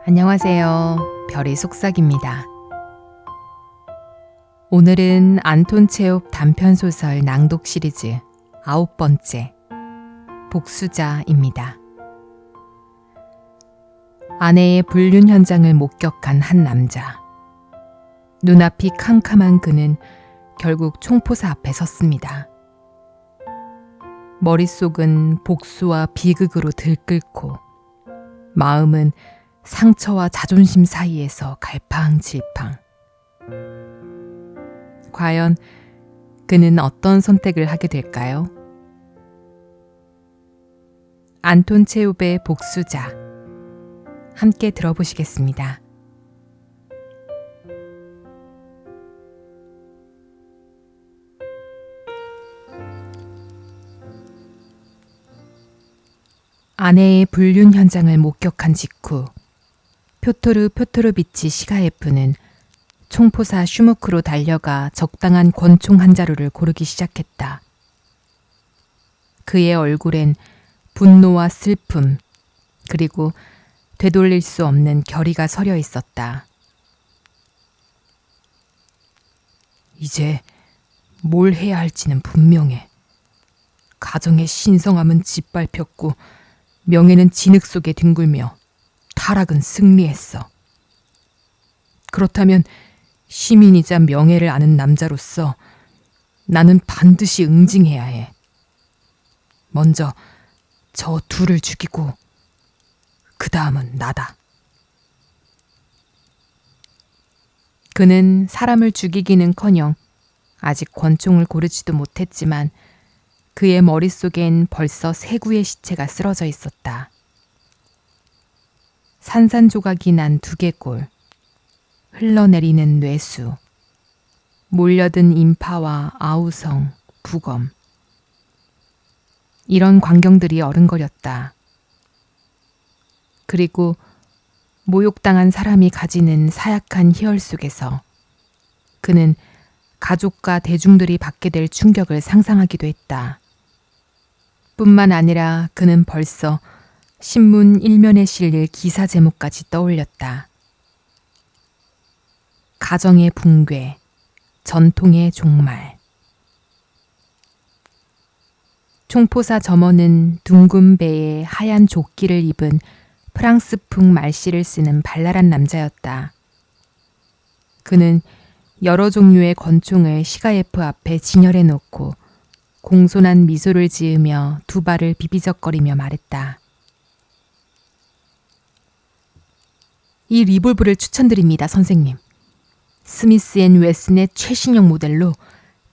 안녕하세요. 별의 속삭입니다. 오늘은 안톤 체홉 단편소설 낭독 시리즈 9번째 복수자입니다. 아내의 불륜 현장을 목격한 한 남자. 눈앞이 캄캄한 그는 결국 총포사 앞에 섰습니다. 머릿속은 복수와 비극으로 들끓고 마음은 상처와 자존심 사이에서 갈팡질팡. 과연 그는 어떤 선택을 하게 될까요? 안톤 체홉의 복수자, 함께 들어보시겠습니다. 아내의 불륜 현장을 목격한 직후 표토르 표토르비치 시가예프는 총포사 슈무크로 달려가 적당한 권총 한 자루를 고르기 시작했다. 그의 얼굴엔 분노와 슬픔, 그리고 되돌릴 수 없는 결의가 서려 있었다. 이제 뭘 해야 할지는 분명해. 가정의 신성함은 짓밟혔고 명예는 진흙 속에 뒹굴며 타락은 승리했어. 그렇다면 시민이자 명예를 아는 남자로서 나는 반드시 응징해야 해. 먼저 저 둘을 죽이고 그 다음은 나다. 그는 사람을 죽이기는커녕 아직 권총을 고르지도 못했지만 그의 머릿속엔 벌써 세 구의 시체가 쓰러져 있었다. 산산조각이 난 두개골, 흘러내리는 뇌수, 몰려든 인파와 아우성, 부검. 이런 광경들이 어른거렸다. 그리고 모욕당한 사람이 가지는 사약한 희열 속에서 그는 가족과 대중들이 받게 될 충격을 상상하기도 했다. 뿐만 아니라 그는 벌써 신문 일면에 실릴 기사 제목까지 떠올렸다. 가정의 붕괴, 전통의 종말. 총포사 점원은 둥근 배에 하얀 조끼를 입은 프랑스풍 말씨를 쓰는 발랄한 남자였다. 그는 여러 종류의 권총을 시가예프 앞에 진열해 놓고 공손한 미소를 지으며 두 발을 비비적거리며 말했다. 이 리볼브를 추천드립니다, 선생님. 스미스 앤 웨슨의 최신형 모델로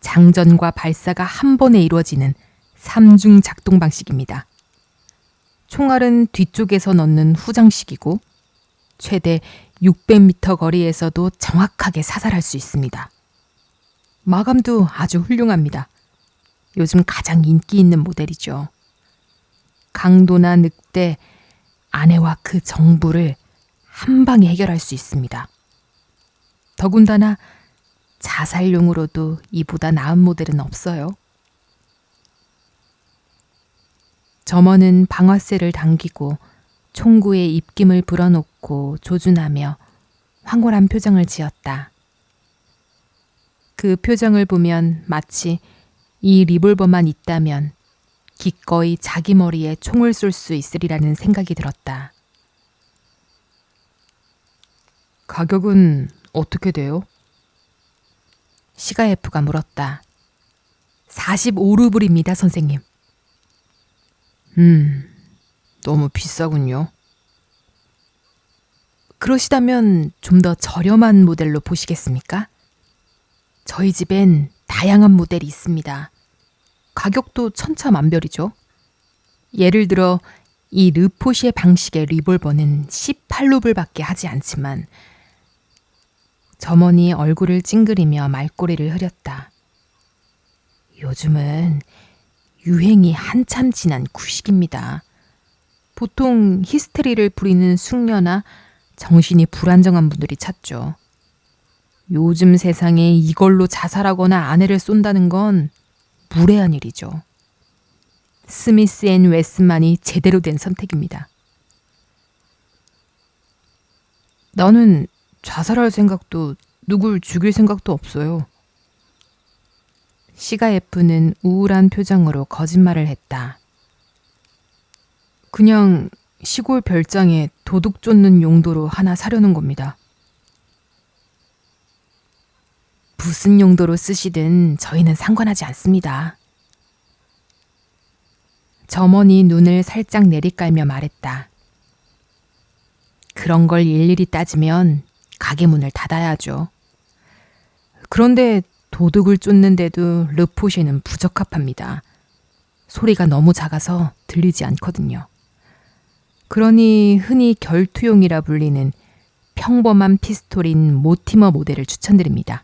장전과 발사가 한 번에 이루어지는 3중 작동 방식입니다. 총알은 뒤쪽에서 넣는 후장식이고 최대 600m 거리에서도 정확하게 사살할 수 있습니다. 마감도 아주 훌륭합니다. 요즘 가장 인기 있는 모델이죠. 강도나 늑대, 아내와 그 정부를 한 방에 해결할 수 있습니다. 더군다나 자살용으로도 이보다 나은 모델은 없어요. 점원은 방아쇠를 당기고 총구에 입김을 불어놓고 조준하며 황홀한 표정을 지었다. 그 표정을 보면 마치 이 리볼버만 있다면 기꺼이 자기 머리에 총을 쏠 수 있으리라는 생각이 들었다. 가격은 어떻게 돼요? 시가예프가 물었다. 45루블입니다, 선생님. 너무 비싸군요. 그러시다면 좀 더 저렴한 모델로 보시겠습니까? 저희 집엔 다양한 모델이 있습니다. 가격도 천차만별이죠. 예를 들어 이 르포시에 방식의 리볼버는 18루블밖에 하지 않지만 점원이 얼굴을 찡그리며 말꼬리를 흐렸다. 요즘은 유행이 한참 지난 구식입니다. 보통 히스테리를 부리는 숙녀나 정신이 불안정한 분들이 찾죠. 요즘 세상에 이걸로 자살하거나 아내를 쏜다는 건 무례한 일이죠. 스미스 앤 웨슨만이 제대로 된 선택입니다. 나는 자살할 생각도 누굴 죽일 생각도 없어요. 시가예프는 우울한 표정으로 거짓말을 했다. 그냥 시골 별장에 도둑 쫓는 용도로 하나 사려는 겁니다. 무슨 용도로 쓰시든 저희는 상관하지 않습니다. 점원이 눈을 살짝 내리깔며 말했다. 그런 걸 일일이 따지면 가게 문을 닫아야죠. 그런데 도둑을 쫓는데도 르포쉐는 부적합합니다. 소리가 너무 작아서 들리지 않거든요. 그러니 흔히 결투용이라 불리는 평범한 피스톨인 모티머 모델을 추천드립니다.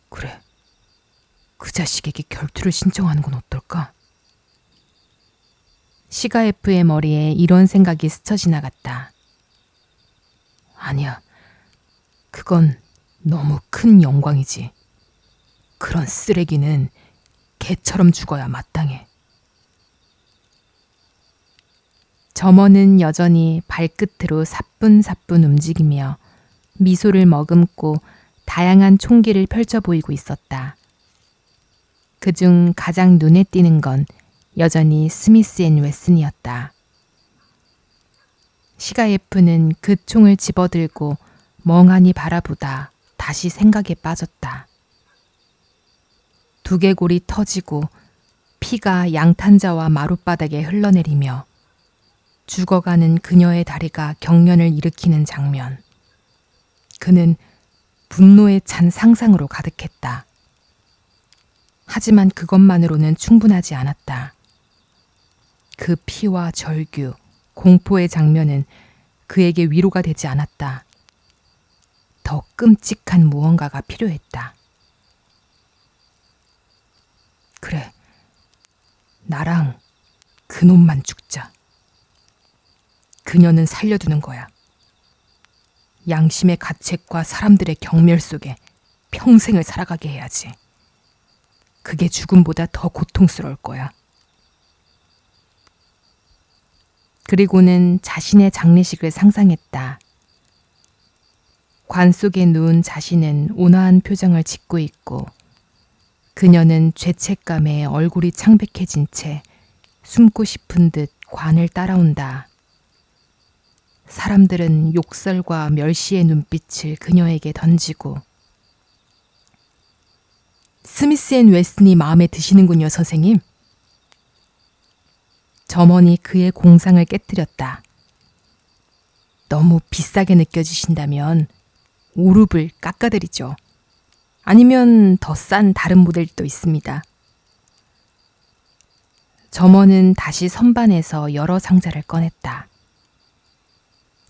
그래, 그 자식에게 결투를 신청하는 건 어떨까? 시가에프의 머리에 이런 생각이 스쳐 지나갔다. 아니야, 그건 너무 큰 영광이지. 그런 쓰레기는 개처럼 죽어야 마땅해. 점원은 여전히 발끝으로 사뿐사뿐 움직이며 미소를 머금고 다양한 총기를 펼쳐 보이고 있었다. 그중 가장 눈에 띄는 건 여전히 스미스 앤 웨슨이었다. 시가예프는 그 총을 집어들고 멍하니 바라보다 다시 생각에 빠졌다. 두개골이 터지고 피가 양탄자와 마룻바닥에 흘러내리며 죽어가는 그녀의 다리가 경련을 일으키는 장면. 그는 분노에 찬 상상으로 가득했다. 하지만 그것만으로는 충분하지 않았다. 그 피와 절규, 공포의 장면은 그에게 위로가 되지 않았다. 더 끔찍한 무언가가 필요했다. 그래, 나랑 그놈만 죽자. 그녀는 살려두는 거야. 양심의 가책과 사람들의 경멸 속에 평생을 살아가게 해야지. 그게 죽음보다 더 고통스러울 거야. 그리고는 자신의 장례식을 상상했다. 관 속에 누운 자신은 온화한 표정을 짓고 있고 그녀는 죄책감에 얼굴이 창백해진 채 숨고 싶은 듯 관을 따라온다. 사람들은 욕설과 멸시의 눈빛을 그녀에게 던지고 스미스 앤 웨슨이 마음에 드시는군요, 선생님. 점원이 그의 공상을 깨뜨렸다. 너무 비싸게 느껴지신다면 오룹을 깎아드리죠. 아니면 더 싼 다른 모델도 있습니다. 점원은 다시 선반에서 여러 상자를 꺼냈다.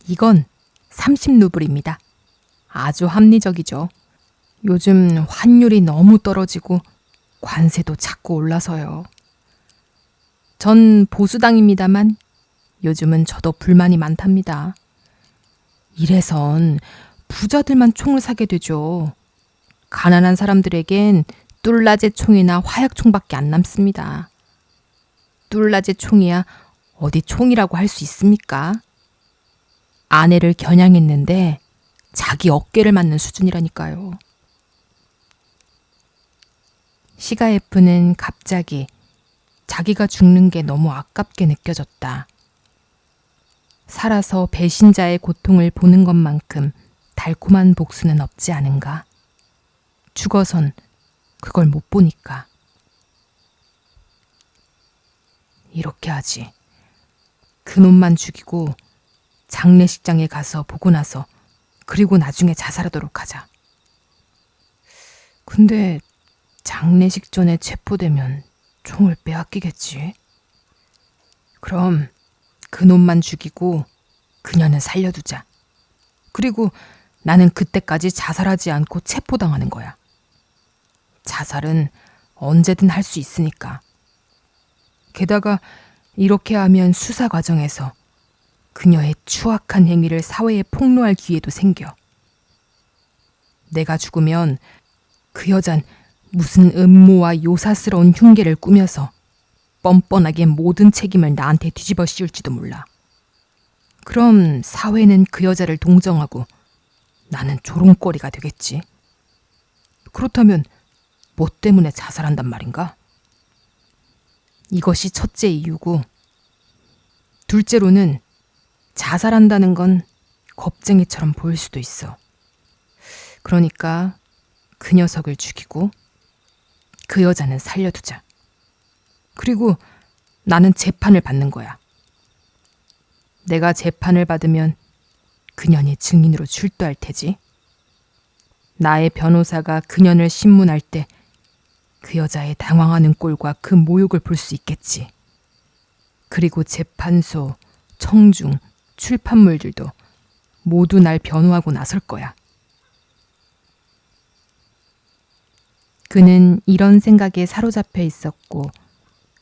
이건 30루블입니다. 아주 합리적이죠. 요즘 환율이 너무 떨어지고 관세도 자꾸 올라서요. 전 보수당입니다만 요즘은 저도 불만이 많답니다. 이래선 부자들만 총을 사게 되죠. 가난한 사람들에겐 뚫라제 총이나 화약총밖에 안 남습니다. 뚫라제 총이야 어디 총이라고 할 수 있습니까? 아내를 겨냥했는데 자기 어깨를 맞는 수준이라니까요. 시가에프는 갑자기 자기가 죽는 게 너무 아깝게 느껴졌다. 살아서 배신자의 고통을 보는 것만큼 달콤한 복수는 없지 않은가? 죽어선 그걸 못 보니까. 이렇게 하지. 그놈만 죽이고 장례식장에 가서 보고 나서 그리고 나중에 자살하도록 하자. 근데 장례식 전에 체포되면 총을 빼앗기겠지. 그럼 그놈만 죽이고 그녀는 살려두자. 그리고 나는 그때까지 자살하지 않고 체포당하는 거야. 자살은 언제든 할 수 있으니까. 게다가 이렇게 하면 수사 과정에서 그녀의 추악한 행위를 사회에 폭로할 기회도 생겨. 내가 죽으면 그 여잔 무슨 음모와 요사스러운 흉계를 꾸며서 뻔뻔하게 모든 책임을 나한테 뒤집어 씌울지도 몰라. 그럼 사회는 그 여자를 동정하고 나는 조롱거리가 되겠지. 그렇다면 뭐 때문에 자살한단 말인가? 이것이 첫째 이유고, 둘째로는 자살한다는 건 겁쟁이처럼 보일 수도 있어. 그러니까 그 녀석을 죽이고 그 여자는 살려두자. 그리고 나는 재판을 받는 거야. 내가 재판을 받으면 그년이 증인으로 출두할 테지. 나의 변호사가 그년을 신문할 때 그 여자의 당황하는 꼴과 그 모욕을 볼 수 있겠지. 그리고 재판소, 청중, 출판물들도 모두 날 변호하고 나설 거야. 그는 이런 생각에 사로잡혀 있었고,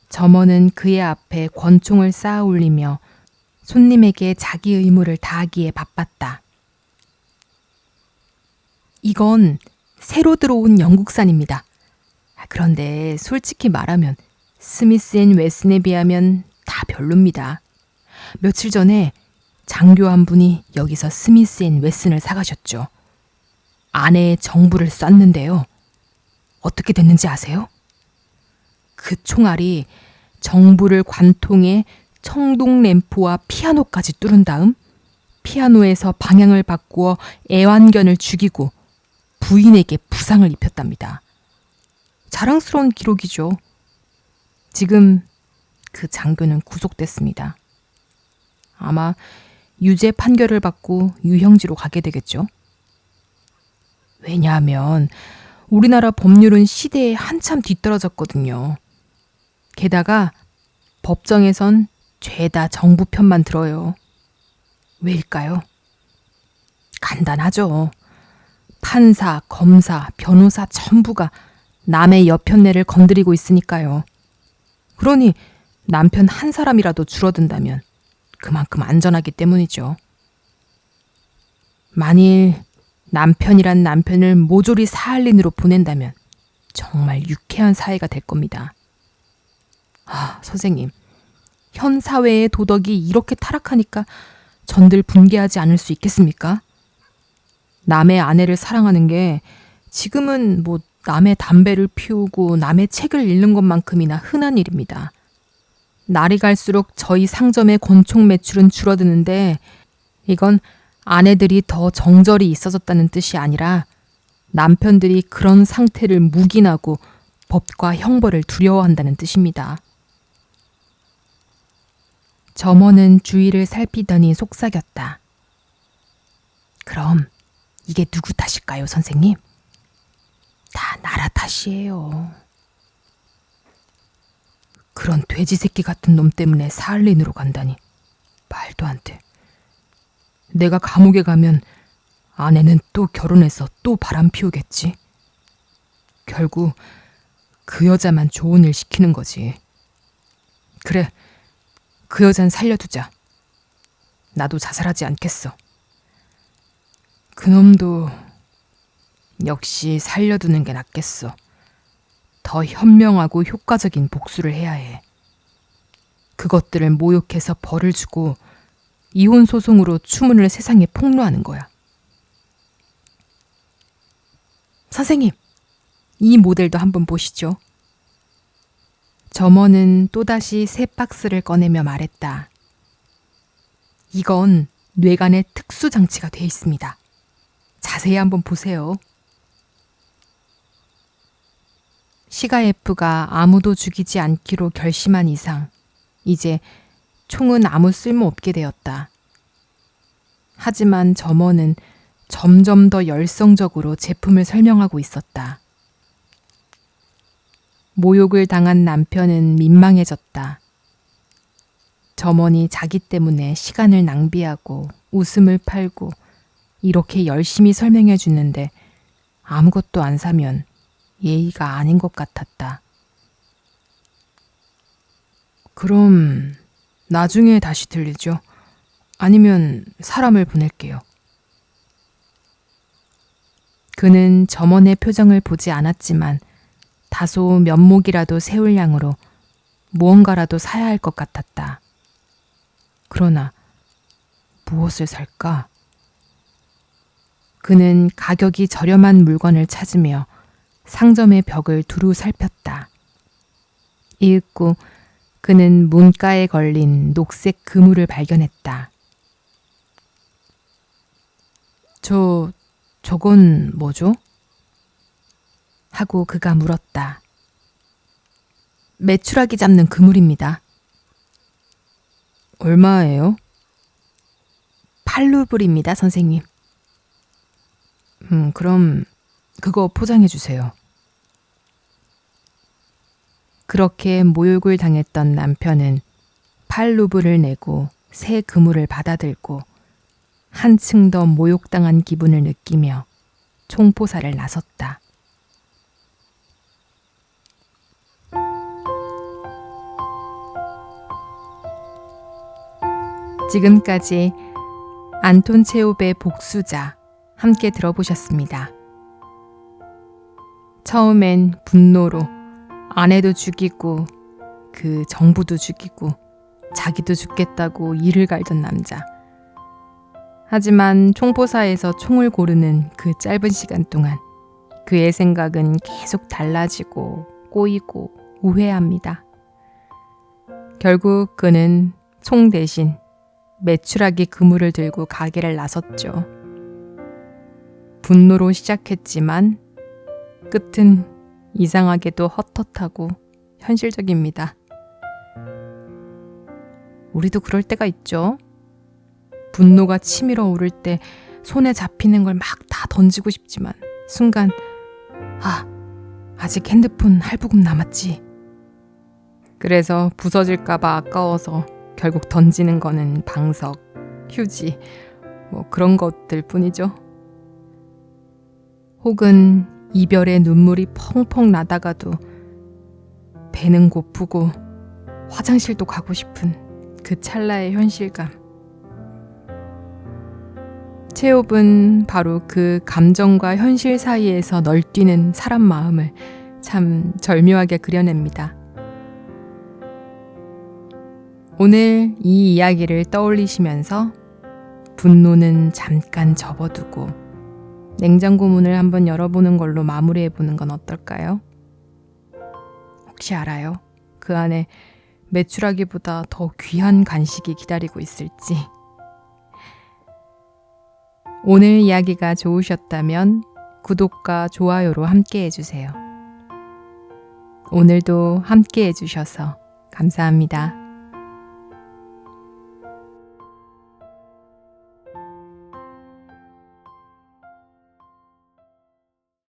점원은 그의 앞에 권총을 쌓아 올리며 손님에게 자기 의무를 다하기에 바빴다. 이건 새로 들어온 영국산입니다. 그런데 솔직히 말하면 스미스 앤 웨슨에 비하면 다 별로입니다. 며칠 전에 장교 한 분이 여기서 스미스 앤 웨슨을 사가셨죠. 아내의 정부를 쐈는데요. 어떻게 됐는지 아세요? 그 총알이 정부를 관통해 청동 램프와 피아노까지 뚫은 다음 피아노에서 방향을 바꾸어 애완견을 죽이고 부인에게 부상을 입혔답니다. 자랑스러운 기록이죠. 지금 그 장교는 구속됐습니다. 아마 유죄 판결을 받고 유형지로 가게 되겠죠. 왜냐하면 우리나라 법률은 시대에 한참 뒤떨어졌거든요. 게다가 법정에선 죄다 정부 편만 들어요. 왜일까요? 간단하죠. 판사, 검사, 변호사 전부가 남의 여편네를 건드리고 있으니까요. 그러니 남편 한 사람이라도 줄어든다면 그만큼 안전하기 때문이죠. 만일 남편이란 남편을 모조리 사할린으로 보낸다면 정말 유쾌한 사회가 될 겁니다. 선생님, 현 사회의 도덕이 이렇게 타락하니까 전들 분개하지 않을 수 있겠습니까? 남의 아내를 사랑하는 게 지금은 남의 담배를 피우고 남의 책을 읽는 것만큼이나 흔한 일입니다. 날이 갈수록 저희 상점의 권총 매출은 줄어드는데 이건 아내들이 더 정절이 있어졌다는 뜻이 아니라 남편들이 그런 상태를 묵인하고 법과 형벌을 두려워한다는 뜻입니다. 점원은 주위를 살피더니 속삭였다. 그럼 이게 누구 탓일까요, 선생님? 다 나라 탓이에요. 그런 돼지 새끼 같은 놈 때문에 사할린으로 간다니 말도 안 돼. 내가 감옥에 가면 아내는 또 결혼해서 또 바람 피우겠지. 결국 그 여자만 좋은 일 시키는 거지. 그래, 그 여잔 살려두자. 나도 자살하지 않겠어. 그놈도 역시 살려두는 게 낫겠어. 더 현명하고 효과적인 복수를 해야 해. 그것들을 모욕해서 벌을 주고 이혼 소송으로 추문을 세상에 폭로하는 거야. 선생님, 이 모델도 한번 보시죠. 점원은 또다시 새 박스를 꺼내며 말했다. 이건 뇌간에 특수 장치가 돼 있습니다. 자세히 한번 보세요. 시가에프가 아무도 죽이지 않기로 결심한 이상 이제 총은 아무 쓸모 없게 되었다. 하지만 점원은 점점 더 열성적으로 제품을 설명하고 있었다. 모욕을 당한 남편은 민망해졌다. 점원이 자기 때문에 시간을 낭비하고 웃음을 팔고 이렇게 열심히 설명해 주는데 아무것도 안 사면 예의가 아닌 것 같았다. 그럼 나중에 다시 들리죠? 아니면 사람을 보낼게요. 그는 점원의 표정을 보지 않았지만 다소 면목이라도 세울 양으로 무언가라도 사야 할 것 같았다. 그러나 무엇을 살까? 그는 가격이 저렴한 물건을 찾으며 상점의 벽을 두루 살폈다. 이윽고 그는 문가에 걸린 녹색 그물을 발견했다. 저건 뭐죠? 하고 그가 물었다. 메추라기 잡는 그물입니다. 얼마예요? 8루블입니다, 선생님. 그럼 그거 포장해 주세요. 그렇게 모욕을 당했던 남편은 8루블을 내고 새 그물을 받아들고 한층 더 모욕당한 기분을 느끼며 총포사를 나섰다. 지금까지 안톤 체홉의 복수자 함께 들어보셨습니다. 처음엔 분노로 아내도 죽이고 그 정부도 죽이고 자기도 죽겠다고 이를 갈던 남자. 하지만 총포사에서 총을 고르는 그 짧은 시간 동안 그의 생각은 계속 달라지고 꼬이고 우회합니다. 결국 그는 총 대신 메추라기 그물을 들고 가게를 나섰죠. 분노로 시작했지만 끝은 이상하게도 헛헛하고 현실적입니다. 우리도 그럴 때가 있죠. 분노가 치밀어 오를 때 손에 잡히는 걸 막 다 던지고 싶지만 순간 아직 핸드폰 할부금 남았지. 그래서 부서질까봐 아까워서 결국 던지는 거는 방석, 휴지, 그런 것들 뿐이죠. 혹은 이별의 눈물이 펑펑 나다가도 배는 고프고 화장실도 가고 싶은 그 찰나의 현실감. 체홉은 바로 그 감정과 현실 사이에서 널뛰는 사람 마음을 참 절묘하게 그려냅니다. 오늘 이 이야기를 떠올리시면서 분노는 잠깐 접어두고 냉장고 문을 한번 열어보는 걸로 마무리해보는 건 어떨까요? 혹시 알아요? 그 안에 메추라기보다 더 귀한 간식이 기다리고 있을지. 오늘 이야기가 좋으셨다면 구독과 좋아요로 함께 해주세요. 오늘도 함께 해주셔서 감사합니다.